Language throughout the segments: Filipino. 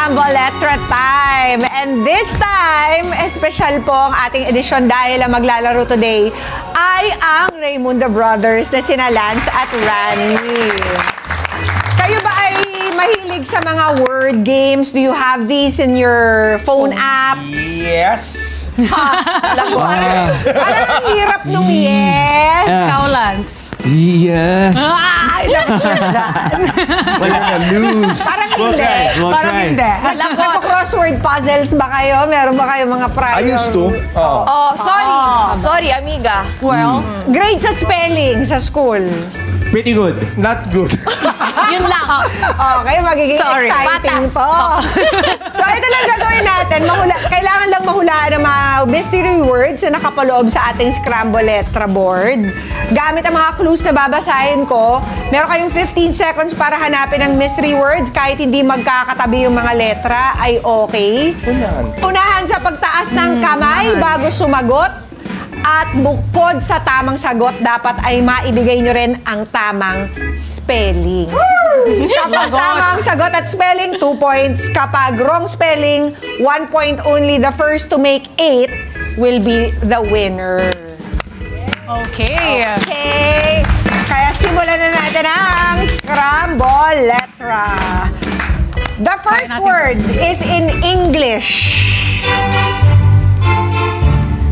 Scramble Letra Time. And this time, special po ang ating edisyon dahil ang maglalaro today ay ang Raymundo Brothers na sina Lance at Rani. Kayo ba ay mahilig sa mga word games? Do you have these in your phone apps? Yes. Parang ang hirap nung yes. Ikaw, Lance. Yeah. Ay, naku siya dyan. We're gonna lose. Parang We'll hindi. try. We'll Parang try. hindi. Nagko-crossword puzzles ba kayo? Meron ba kayo mga prior? I used to. Oh, sorry. Sorry, amiga. Well, Grade sa spelling sa school. Pretty good. Not good. Yun lang. Okay, magiging Sorry. exciting Patas. po. So, ito lang gagawin natin. Kailangan lang mahulaan ng mga mystery words na nakapaloob sa ating Scramble Letra board. Gamit ang mga clues na babasahin ko, meron kayong 15 seconds para hanapin ang mystery words. Kahit hindi magkakatabi yung mga letra, ay okay. Unahan sa pagtaas ng kamay bago sumagot. At bukod sa tamang sagot, dapat ay maibigay nyo rin ang tamang spelling. Kapag tamang sagot at spelling, 2 points. Kapag wrong spelling, 1 point only. The first to make 8 will be the winner. okay. Okay, kaya simulan na natin ang Scramble Letra. The first word is in English.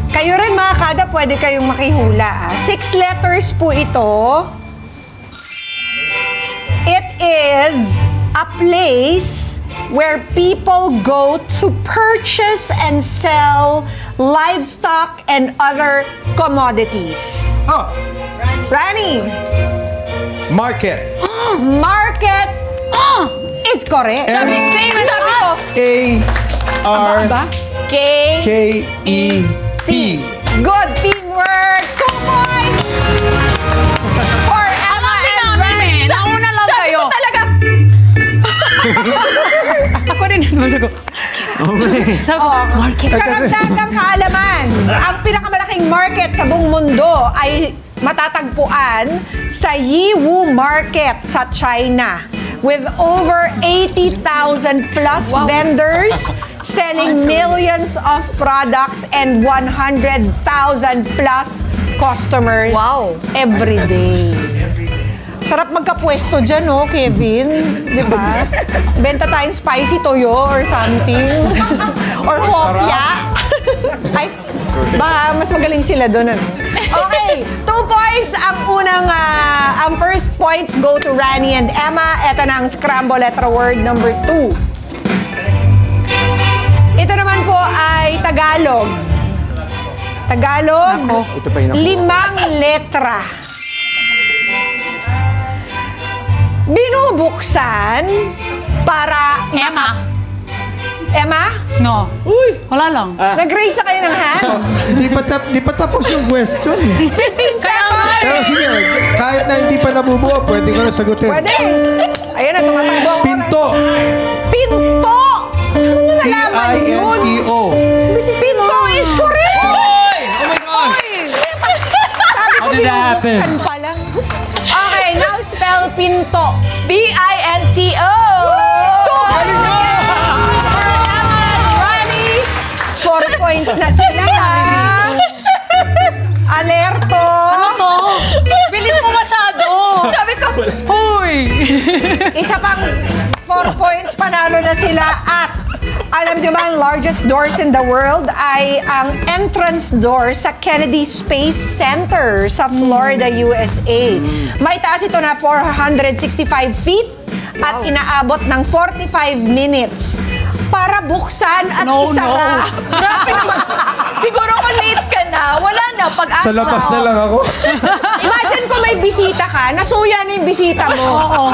Kayo rin mga kada, pwede kayong makihula. 6 letters po ito. It is a place where people go to purchase and sell livestock and other commodities. Oh, Rani, market. market is correct. Sabi ko, A-R-K-E-T. Ba? Good teamwork! 2 points! For Emma and Rani. Nauna lang sabi kayo. ko talaga. Ako rin. Sabi ko, Okay. market. Karagdagang kaalaman, ang pinakamalaking market sa buong mundo ay matatagpuan sa Yiwu Market sa China with over 80,000 plus vendors selling millions of products and 100,000 plus customers every day. Sarap magkapwesto dyan, no, Kevin? Di ba? Benta tayong spicy toyo or something. Or hopya. Ay, baka mas magaling sila doon, ano? Okay, 2 points. Ang first points go to Rani and Emma. Ito na ang Scramble Letra word number 2. Ito naman po ay Tagalog. Tagalog, Ito pa yun ako. 5 letra. Binubuksan para... Emma. Emma? No. Uy! Wala lang. Nag-raise na kayo ng hand? Di pa tapos yung question. 15 seconds! Pero sige, kahit na hindi pa nabubuo, pwede ko na sagutin. Pwede. Ayan na, tumatakbo ang oras. Pinto. Pinto! Ano nyo nalaman yun? P-I-N-T-O. Pinto is correct! Oh my God! Sabi ko, How did that happen? binubuksan pa lang. Okay, now spell pinto. B-I-N-T-O. Rani, 4 points na sila. Alerto. Ano to? Bilis mo masyado. Sabi ko, Hoy. Isa pang 4 points, panalo na sila. At alam nyo ba, ang largest doors in the world ay ang entrance door sa Kennedy Space Center sa Florida, USA. May taas ito na 465 feet at inaabot ng 45 minutes para buksan at isara. grabe naman. Siguro kung late ka na, wala na, pag-asa. Sa labas na lang ako. Imagine kung may bisita ka, nasuya na yung bisita mo. Oo.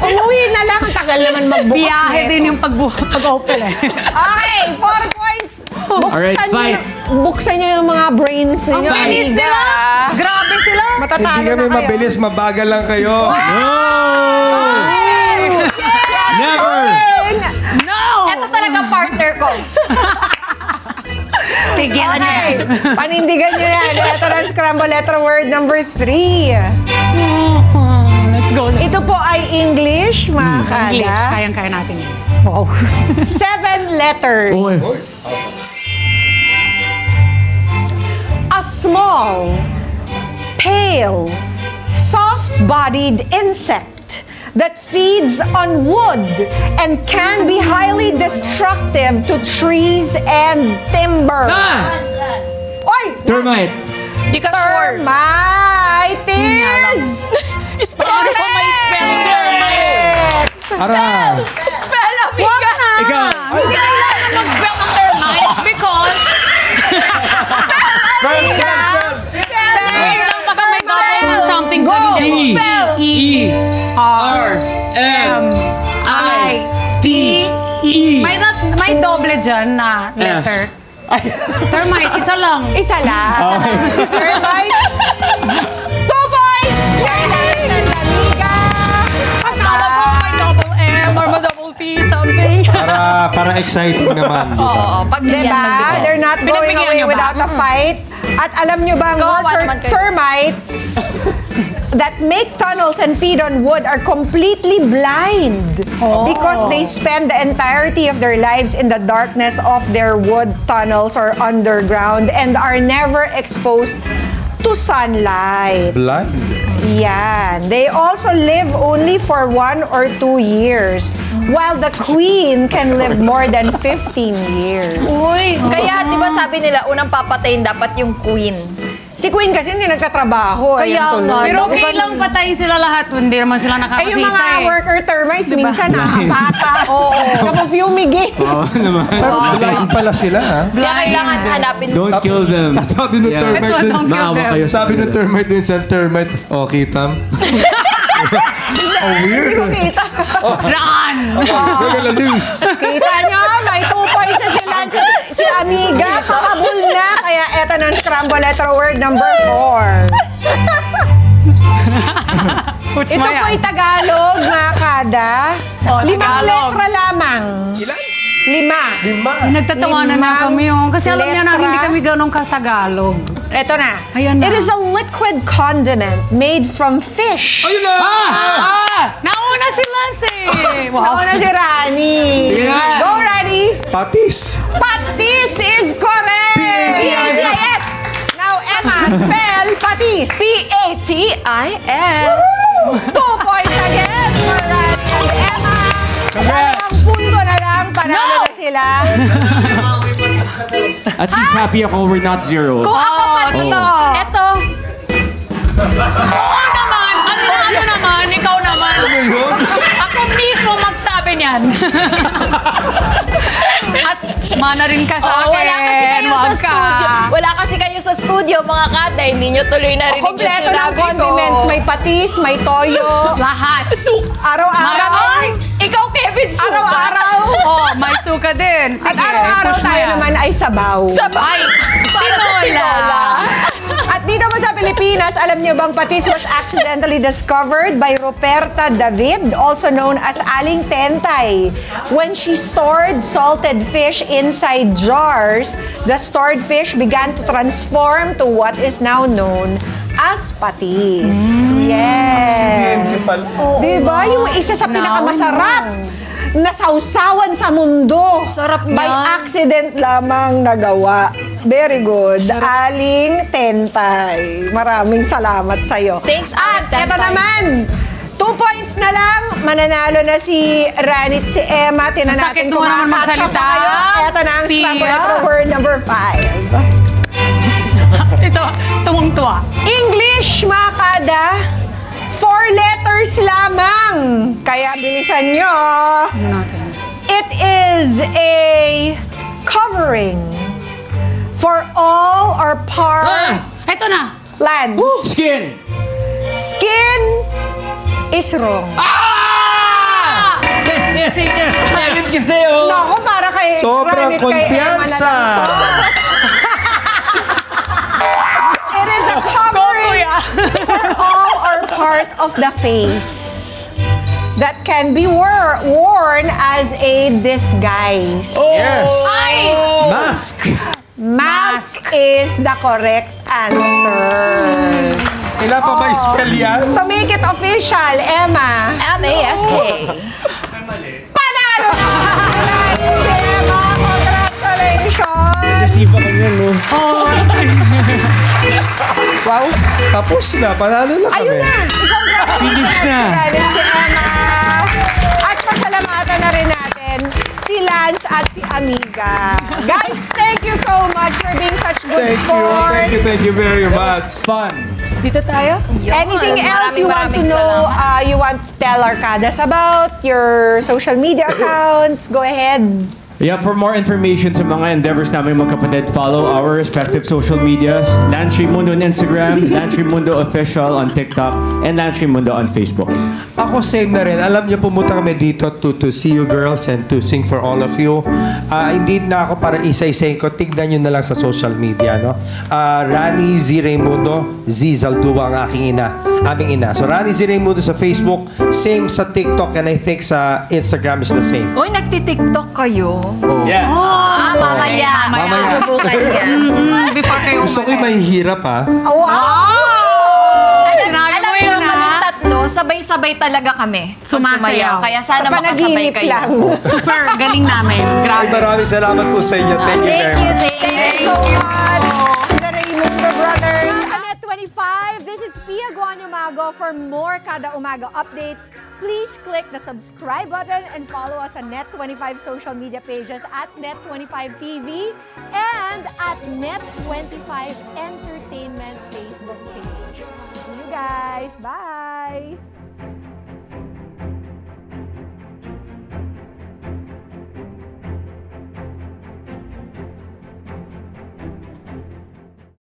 Umuwi na lang, ang tagal naman magbukas Biyahe nito. din yung pag-open eh. Okay, 4 points. Alright, fight. Buksan nyo yung mga brains Ang ninyo. bilis nila. Grabe sila. Matatalo Hindi kami na kayo. mabilis, mabagal lang kayo. No! Never! No! Ito talaga partner ko. Tigilan niya. Okay, panindigan nyo yan. Ito na ang Scramble Letra word number 3. Let's Go lang. Ito po ay English, mga English. kada. Kayang-kaya natin yan. Wow. 7 letters. Uy. A small, pale, soft-bodied insect that feeds on wood and can be highly destructive to trees and timber. Ah! Oy! Termite. Di ka sure. Termite is... Spell ko may spelling termite. Ara. Spell, Wag amiga. na! Ikaw. Hindi kailangan mag-spell ng termite because Spell. wait lang, baka may double something Go. ka hindi. Spell. R M I T E. May doble dyan na letter. Termite, isa lang. Isa lang. Termite. 2 points! Amiga! Pag tawag mo, may double M or may double T something. Para exciting naman, di ba? Oo, pagbigyan, Diba? pagbigyan. They're not going Pinagbigyan away niyo ba? without a fight. At alam nyo bang Kawawa water naman kayo. termites that make tunnels and feed on wood are completely blind because they spend the entirety of their lives in the darkness of their wood tunnels or underground and are never exposed to sunlight. Blind. Yan. They also live only for 1 or 2 years, while the queen can live more than 15 years. Uy, kaya di ba sabi nila, unang papatayin dapat yung queen. Si queen kasi hindi nagtatrabaho. Kaya Ayan nga. tuloy. Pero okay lang patayin sila lahat. Hindi naman sila Eh, yung nakakakita mga worker termites, minsan nakapata. Oo. Napafumigate. Oo naman. Pero blind pala sila, ha? Kaya kailangan hanapin mo. Don't kill them. Sabi ng Yeah. termite Don't dun. kill Maawa them. kayo sa Sabi ng kanila. termite dun sa termite. Oh, kitam. Oh, weird. Hindi ko kita. Run! We're gonna lose. Kita nyo, may 2 points na sila. Si Amiga, pahabol na. Kaya eto na ang scramble letter word number 4. Puts Ito mo po ay yan. Tagalog, mga kada. Oh, 5 Tagalog. letra lamang. Ilan? 5. 5. Nagtatawanan na Limang kami yung kasi alam niya na letra. hindi kami ganun ka-Tagalog. Ito na. Ayan na. It is a liquid condiment made from fish. Ayun na! Nauna si Lance eh! Ako Wow. na si Rani. Sige na. Go, Rani. Patis. Patis is correct. P-A-T-I-S. Now, Emma, spell patis. P-A-T-I-S. 2 points again for Rani and Emma. Congrats. 2 punto na lang. Panalo na sila. At least happy ako we're not zero. Kung ako patis, totoo. eto. Oo naman! Ano naman? Ikaw naman! Ano yun? Ako mismo magsabi niyan. At mana rin ka sa akin. Wala kasi kayo sa Wag ka. studio. Wala kasi kayo sa studio, mga kada. Hindi nyo tuloy narinig yung Kompleto ng sinabi ko. condiments. May patis, may toyo. Lahat. Araw-araw. Maraming. Ikaw, Kevin, suka. Araw-araw. Oh, may suka din. Sige, At araw-araw push mo tayo yan. naman ay sabaw. Sabay. Para sa tinola. At dito mo sa Pilipinas, alam niyo bang patis was accidentally discovered by Ruperta David, also known as Aling Tentay. When she stored salted fish inside jars, the stored fish began to transform to what is now known as patis. Aksidente Yes. pala. Diba? Yung isa sa pinakamasarap na sausawan sa mundo. Sarap By niyan. accident lamang nagawa. Very good. Aling Tentay. Maraming salamat sa'yo. Thanks, At Aling Tentay. eto naman, 2 points na lang. Mananalo na si Ranit, si Emma. Tinan Masakit natin mo kung naman makakatsa magsalita. pa kayo. Eto na ang Tia. scramble letter word number 5. Ito, tuwang-tuwa. English, mga kada. 4 letters lamang. Kaya bilisan nyo. Ano natin? It is a covering for all or part Ito na. land. Skin. Skin is wrong. Bakit kasi oh? Naku, para kay Sobrang Ranit, kay Emma na kumpiyansa. lang to. It is a Go, covering kuya. for all or part of the face that can be worn as a disguise. Yes. Ay! Mask. Mask is the correct answer. Kailan pa ba spell yan? To make it official, Emma. M-A-S-K. Panalo na! Si Emma, congratulations! Receive ako yan, no? Wow. Tapos na, panalo na kami. Ayun na! Congratulations! Finish na. Si Emma. At pasalamatan na rin natin si Lance at si Amiga. Guys, thank you so much for being such good sport. Thank you very much. Fun. Dito tayo? Anything else you want to Maraming know, salamat. you want to tell Arcadas about, your social media accounts, go ahead. Yeah, for more information sa mga endeavors namin magkapatid, follow our respective social medias. Lance Raimundo on Instagram, Lance Raimundo Official on TikTok, and Lance Raimundo on Facebook. Ako same na rin. Alam niyo, pumunta kami dito to see you girls and to sing for all of you. Hindi na ako para isa-isayin ko. Tignan niyo na lang sa social media, no? Rani Z. Raimundo, Z. Zaldua ang aking ina. Aming ina. So, Rani Z. Raimundo sa Facebook, same sa TikTok, and I think sa Instagram is the same. Uy, nagtitiktok kayo. Yeah. Mamaya. Mamaya. Susubukan yan. Before kayo Gusto ko yung mahihirap, ha? Wow! Sinabi Alam mo niyo, yun, kaming ha? tatlo, sabay-sabay talaga kami. pag Sumasayaw. Kaya sana makasabay Panaginip kayo. lang. Super, galing namin. Ay, Grabe. maraming salamat po sa inyo. Thank you very much. Thank you so much, the Raimundo brothers. Net 25, this is Pia Guanyamago. For more Kada Umaga updates, please click the subscribe button and follow us on Net25 social media pages at Net25TV and at Net25 Entertainment Facebook page. See you guys. Bye!